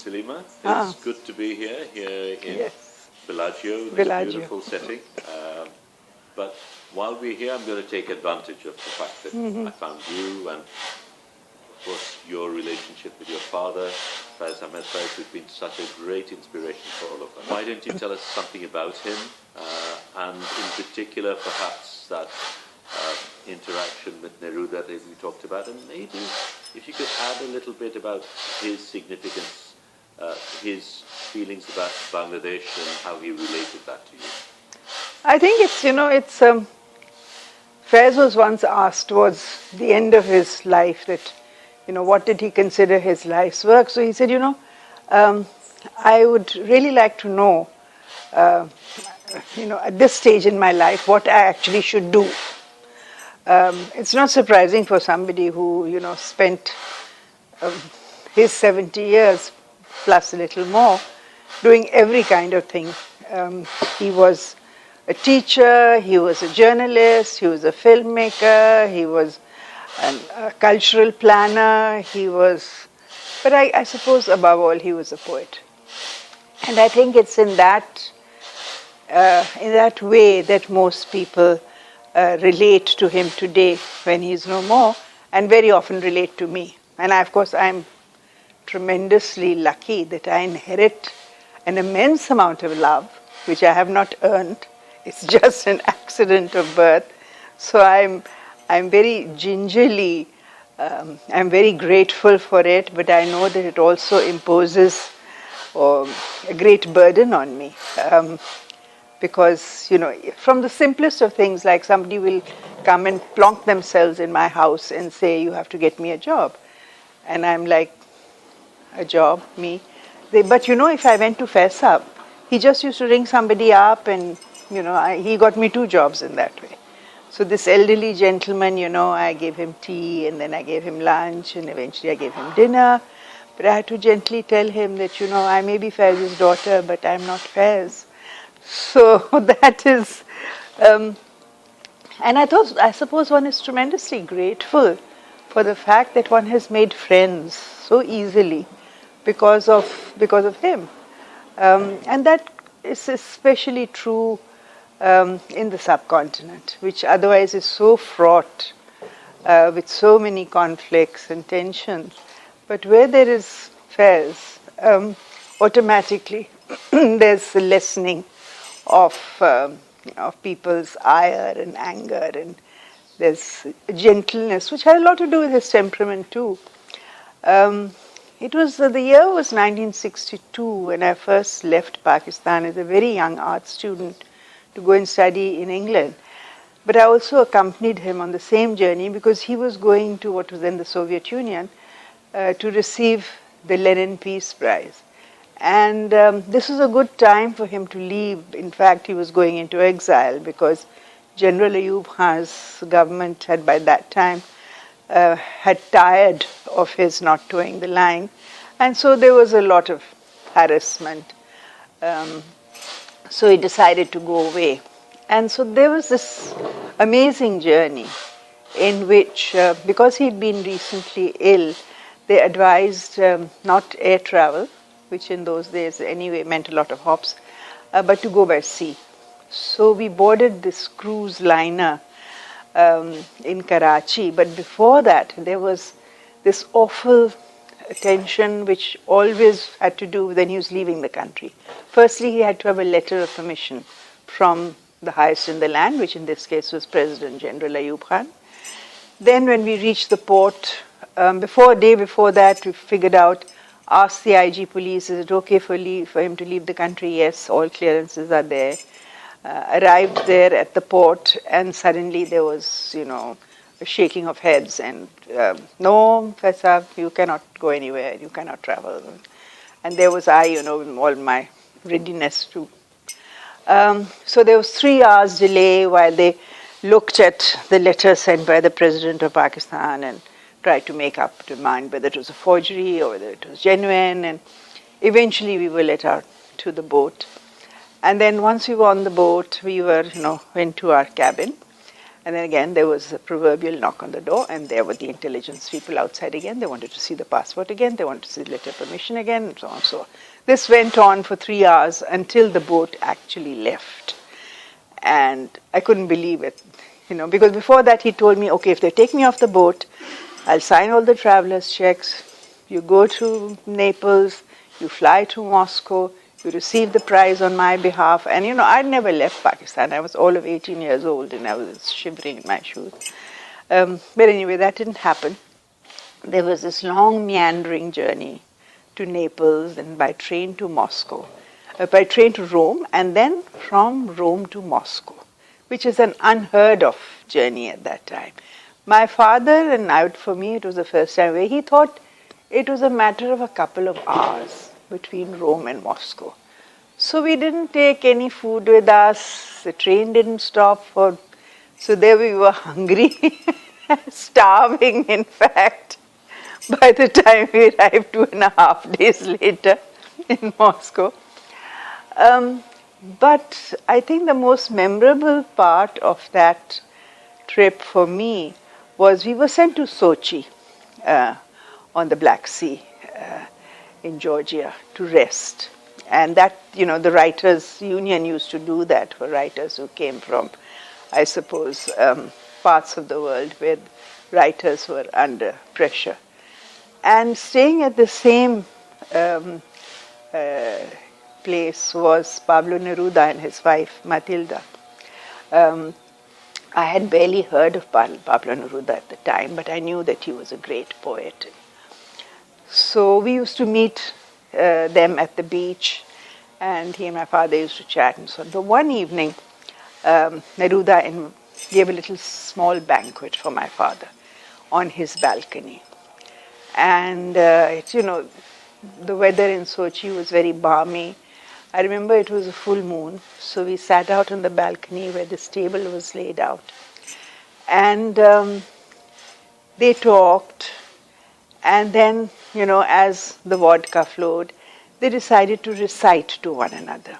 Salima. It's good to be here in Bellagio, in a beautiful setting. But while we're here, I'm going to take advantage of the fact that I found you and, of course, your relationship with your father, Faiz Ahmad Faiz, who's been such a great inspiration for all of us. Why don't you tell us something about him, and in particular, perhaps that interaction with Neruda that we talked about, and maybe if you could add a little bit about his significance, his feelings about Bangladesh and how he related that to you. I think it's, Faiz was once asked towards the end of his life that, what did he consider his life's work? So he said, I would really like to know, at this stage in my life, what I actually should do. It's not surprising for somebody who, spent his 70 years plus a little more doing every kind of thing. He was a teacher, he was a journalist, he was a filmmaker, he was a cultural planner, but I suppose above all he was a poet. And I think it's in that way that most people relate to him today when he's no more, and very often relate to me. And of course I'm tremendously lucky that I inherit an immense amount of love, which I have not earned. It's just an accident of birth. So I'm very gingerly, I'm very grateful for it, but I know that it also imposes a great burden on me. Because, from the simplest of things, like somebody will come and plonk themselves in my house and say, you have to get me a job. And I'm like, a job, me? But if I went to Faiz, he just used to ring somebody up and, he got me 2 jobs in that way. So this elderly gentleman, I gave him tea and then I gave him lunch and eventually I gave him dinner. But I had to gently tell him that, I may be Faiz's daughter, but I'm not Faiz. So that is, and I suppose one is tremendously grateful for the fact that one has made friends so easily because of him. And that is especially true in the subcontinent, which otherwise is so fraught with so many conflicts and tensions. But where there is Faiz, automatically there's a lessening of people's ire and anger, and there's gentleness, which had a lot to do with his temperament too. The year was 1962 when I first left Pakistan as a very young art student to go and study in England. But I also accompanied him on the same journey because he was going to what was then the Soviet Union to receive the Lenin Peace Prize. And this was a good time for him to leave. In fact, he was going into exile because General Ayub Khan's government had by that time had tired of his not towing the line. And so there was a lot of harassment. So he decided to go away. And so there was this amazing journey in which, because he'd been recently ill, they advised not air travel, which in those days anyway meant a lot of hops, but to go by sea. So we boarded this cruise liner in Karachi, but before that there was this awful tension which always had to do with when he was leaving the country. Firstly, he had to have a letter of permission from the highest in the land, which in this case was President General Ayub Khan. Then when we reached the port, a day before that, we figured out, asked the IG police, is it okay for him to leave the country? Yes, all clearances are there. Arrived there at the port, and suddenly there was, a shaking of heads, and no, Faiz, you cannot go anywhere, you cannot travel. And there was I, with all my readiness too. So there was 3 hours delay while they looked at the letter sent by the President of Pakistan and tried to make up to mind whether it was a forgery or whether it was genuine. And eventually we were let out to the boat. And then once we were on the boat, we were, went to our cabin. And then again, there was a proverbial knock on the door, and there were the intelligence people outside again. They wanted to see the passport again. They wanted to see the letter of permission again, and so on. So this went on for 3 hours until the boat actually left. And I couldn't believe it, because before that he told me, okay, if they take me off the boat, I'll sign all the traveler's checks. You go to Naples, you fly to Moscow, you receive the prize on my behalf. And, I'd never left Pakistan. I was all of 18 years old and I was shivering in my shoes. But anyway, that didn't happen. There was this long meandering journey to Naples and by train to Moscow, by train to Rome, and then from Rome to Moscow, which is an unheard of journey at that time. My father, and for me it was the first time where he thought it was a matter of a couple of hours between Rome and Moscow. So we didn't take any food with us. The train didn't stop so there we were hungry, starving in fact, by the time we arrived 2.5 days later in Moscow. But I think the most memorable part of that trip for me was we were sent to Sochi on the Black Sea in Georgia to rest. And that, the Writers' Union used to do that for writers who came from, I suppose, parts of the world where writers were under pressure. And staying at the same place was Pablo Neruda and his wife, Matilda. I had barely heard of Pablo Neruda at the time, but I knew that he was a great poet. So we used to meet them at the beach, and he and my father used to chat and so on. So one evening, Neruda gave a little small banquet for my father on his balcony. And, the weather in Sochi was very balmy. I remember it was a full moon, so we sat out on the balcony where this table was laid out. And they talked, and then, as the vodka flowed, they decided to recite to one another.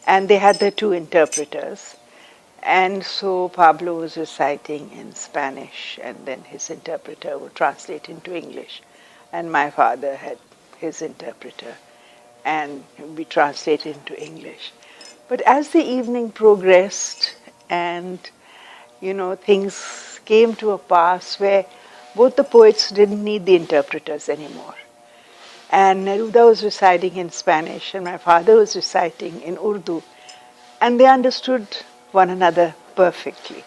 And they had their 2 interpreters. And so Pablo was reciting in Spanish, and then his interpreter would translate into English. And my father had his interpreter, and we translated into English. But as the evening progressed and, things came to a pass where both the poets didn't need the interpreters anymore. And Neruda was reciting in Spanish and my father was reciting in Urdu. And they understood one another perfectly.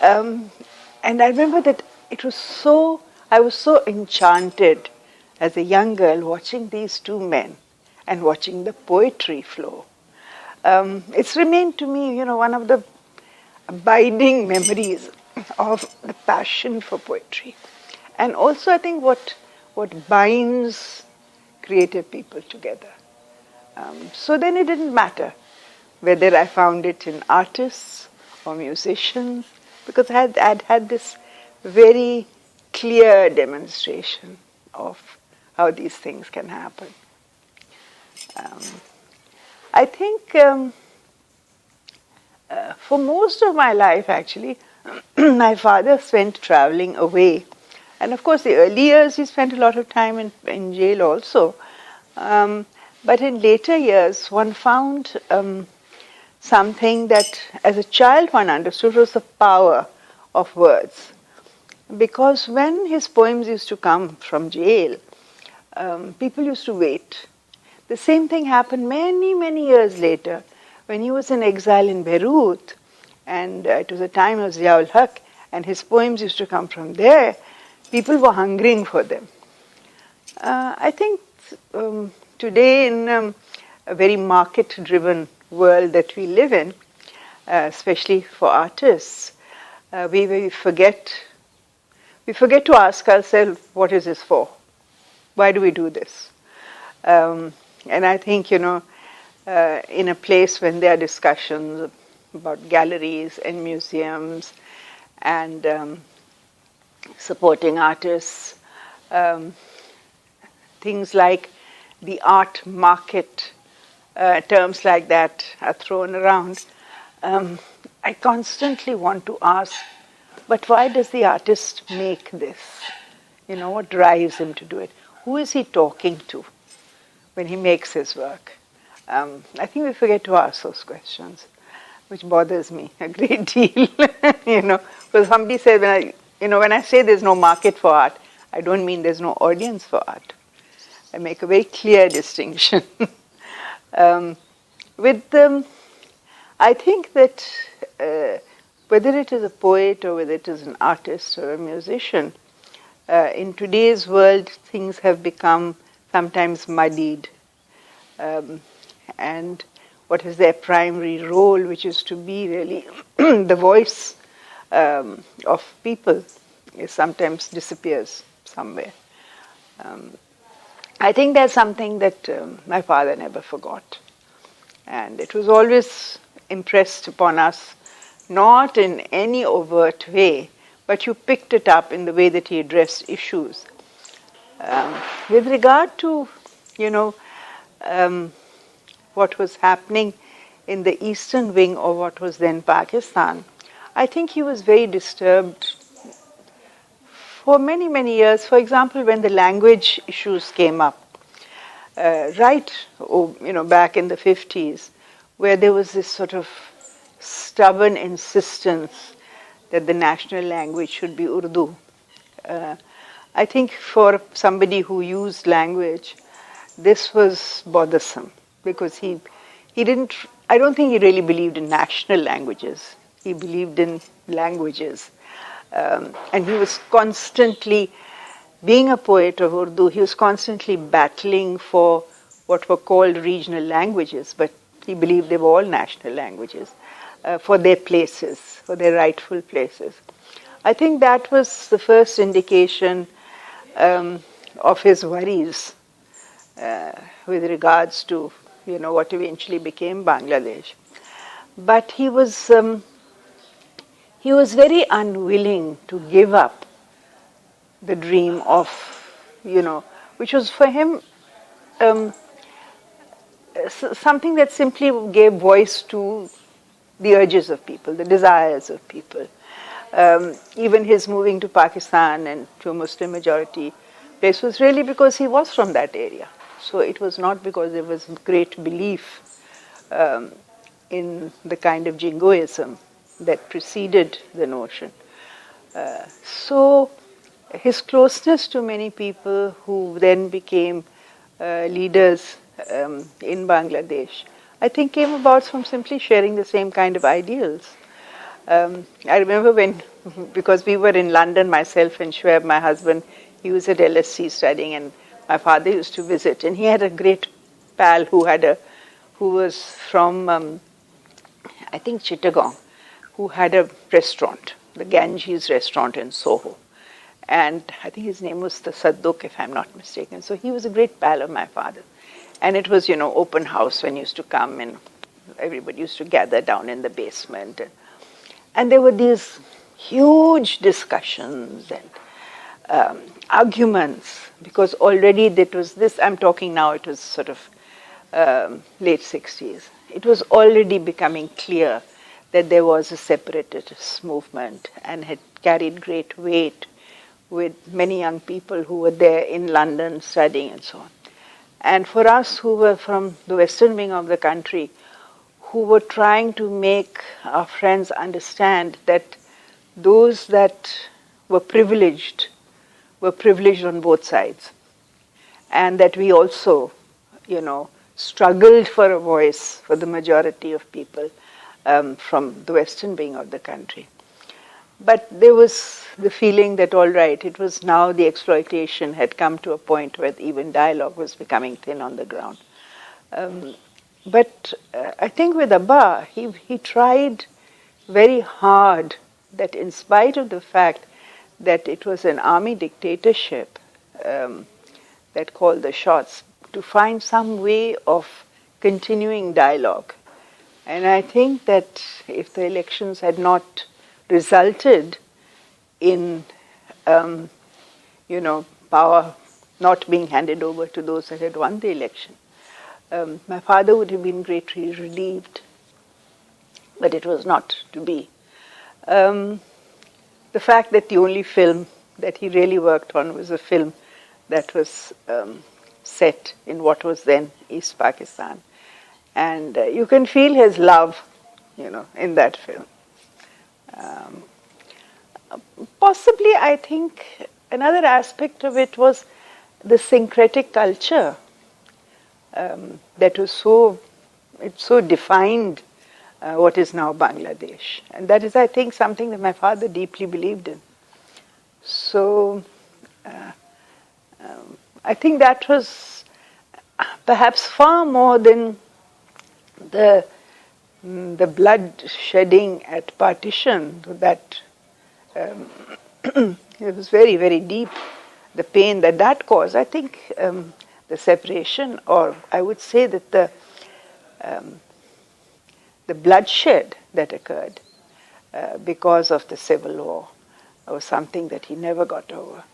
And I remember that I was so enchanted as a young girl watching these 2 men and watching the poetry flow. It's remained to me, one of the abiding memories of the passion for poetry. And also I think what binds creative people together. So then it didn't matter whether I found it in artists or musicians, because I'd had this very clear demonstration of how these things can happen. I think for most of my life, actually, my father spent traveling away. And of course, the early years, he spent a lot of time in jail also. But in later years, one found something that, as a child, one understood was the power of words. Because when his poems used to come from jail, people used to wait. The same thing happened many, many years later when he was in exile in Beirut, and it was a time of Ziaul, and his poems used to come from there. People were hungering for them. I think today in a very market-driven world that we live in, especially for artists, we forget to ask ourselves, what is this for? Why do we do this? And I think, in a place when there are discussions about galleries and museums and supporting artists, things like the art market, terms like that are thrown around. I constantly want to ask, but why does the artist make this? You know, what drives him to do it? Who is he talking to when he makes his work? I think we forget to ask those questions, which bothers me a great deal. You know, because somebody said, when I say there's no market for art, I don't mean there's no audience for art. I make a very clear distinction. I think that whether it is a poet or whether it is an artist or a musician, in today's world, things have become sometimes muddied. And what is their primary role, which is to be really the voice of people, sometimes disappears somewhere. I think that's something that my father never forgot. And it was always impressed upon us, not in any overt way, but you picked it up in the way that he addressed issues. With regard to, what was happening in the eastern wing of what was then Pakistan, I think he was very disturbed for many, many years. For example, when the language issues came up, back in the 50s, where there was this sort of stubborn insistence that the national language should be Urdu. I think for somebody who used language, this was bothersome, because I don't think he really believed in national languages. He believed in languages. And he was constantly, being a poet of Urdu, he was constantly battling for what were called regional languages, but he believed they were all national languages, for their places, for their rightful places. I think that was the first indication of his worries with regards to, what eventually became Bangladesh. But he was very unwilling to give up the dream of, which was for him something that simply gave voice to the urges of people, the desires of people. Even his moving to Pakistan and to a Muslim majority place was really because he was from that area. So it was not because there was great belief in the kind of jingoism that preceded the notion. So his closeness to many people who then became leaders in Bangladesh, I think came about from simply sharing the same kind of ideals. I remember because we were in London, myself and Shoaib, my husband, he was at LSE studying, and my father used to visit, and he had a great pal who was from, I think, Chittagong, who had a restaurant, the Ganges restaurant in Soho. And I think his name was Tasadduk, if I'm not mistaken. So he was a great pal of my father. And it was, open house when he used to come, and everybody used to gather down in the basement. And there were these huge discussions and arguments, because already it was this, I'm talking now, it was sort of late 60s. It was already becoming clear that there was a separatist movement and had carried great weight with many young people who were there in London studying and so on. And for us who were from the western wing of the country, who were trying to make our friends understand that those that were privileged on both sides, and that we also, struggled for a voice for the majority of people from the western wing of the country. But there was the feeling that, all right, it was now the exploitation had come to a point where even dialogue was becoming thin on the ground. But I think with Abba, he tried very hard that in spite of the fact that it was an army dictatorship that called the shots, to find some way of continuing dialogue. And I think that if the elections had not resulted in, power not being handed over to those that had won the election, my father would have been greatly relieved. but it was not to be. The fact that the only film that he really worked on was a film that was set in what was then East Pakistan. And you can feel his love, in that film. Possibly, I think, another aspect of it was the syncretic culture that was it so defined what is now Bangladesh. And that is, I think, something that my father deeply believed in. So, I think that was perhaps far more than the blood shedding at partition, that it was very, very deep, the pain that caused. I think the separation, or I would say that the bloodshed that occurred because of the civil war was something that he never got over.